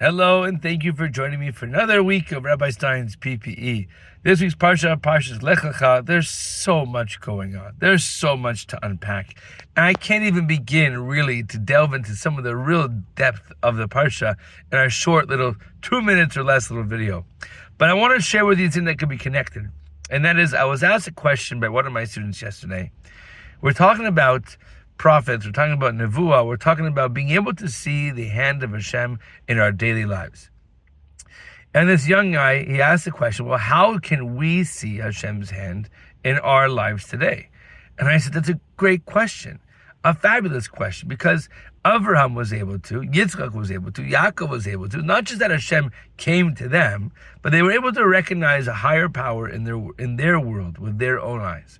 Hello, and thank you for joining me for another week of Rabbi Stein's PPE. This week's Parsha, Parshas Lech Lecha, there's so much going on. There's so much to unpack. And I can't even begin really to delve into some of the real depth of the Parsha in our short little 2 minutes or less little video. But I want to share with you something that can be connected. And that is, I was asked a question by one of my students yesterday. We're talking about prophets, we're talking about Nevuah, we're talking about being able to see the hand of Hashem in our daily lives. And this young guy, he asked the question, well, how can we see Hashem's hand in our lives today? And I said, that's a great question, a fabulous question, because Avraham was able to, Yitzchak was able to, Yaakov was able to, not just that Hashem came to them, but they were able to recognize a higher power in their world with their own eyes.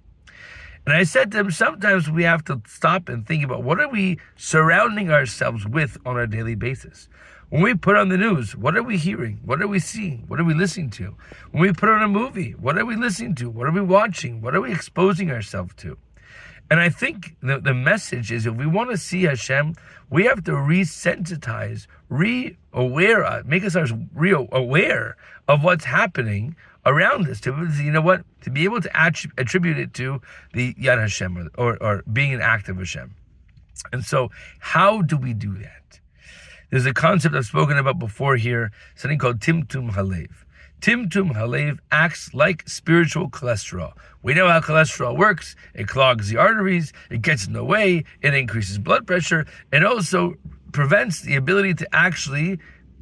And I said to him, sometimes we have to stop and think about what are we surrounding ourselves with on a daily basis. When we put on the news, what are we hearing? What are we seeing? What are we listening to? When we put on a movie, what are we listening to? What are we watching? What are we exposing ourselves to? And I think the message is, if we want to see Hashem, we have to resensitize, re-aware, make ourselves aware of what's happening around us. To be able to attribute it to the Yad Hashem, or being an act of Hashem. And so, how do we do that? There's a concept I've spoken about before here, something called Timtum Halev. Timtum Halev acts like spiritual cholesterol. We know how cholesterol works. It clogs the arteries, it gets in the way, it increases blood pressure, and also prevents the ability to actually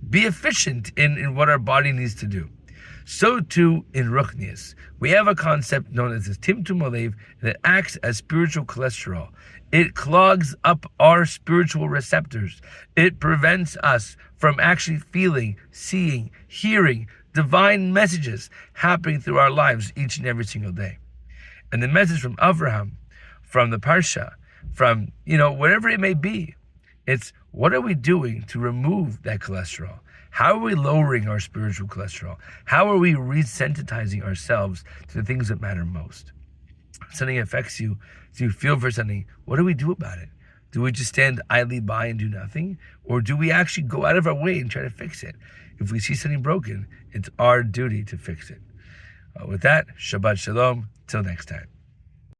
be efficient in what our body needs to do. So too in Ruchnius, we have a concept known as the Timtum Halev that acts as spiritual cholesterol. It clogs up our spiritual receptors. It prevents us from actually feeling, seeing, hearing divine messages happening through our lives each and every single day. And the message from Avraham, from the Parsha, from, whatever it may be, it's what are we doing to remove that cholesterol? How are we lowering our spiritual cholesterol? How are we resensitizing ourselves to the things that matter most? Something affects you, so you feel for something, what do we do about it? Do we just stand idly by and do nothing? Or do we actually go out of our way and try to fix it? If we see something broken, it's our duty to fix it. With that, Shabbat Shalom. Till next time.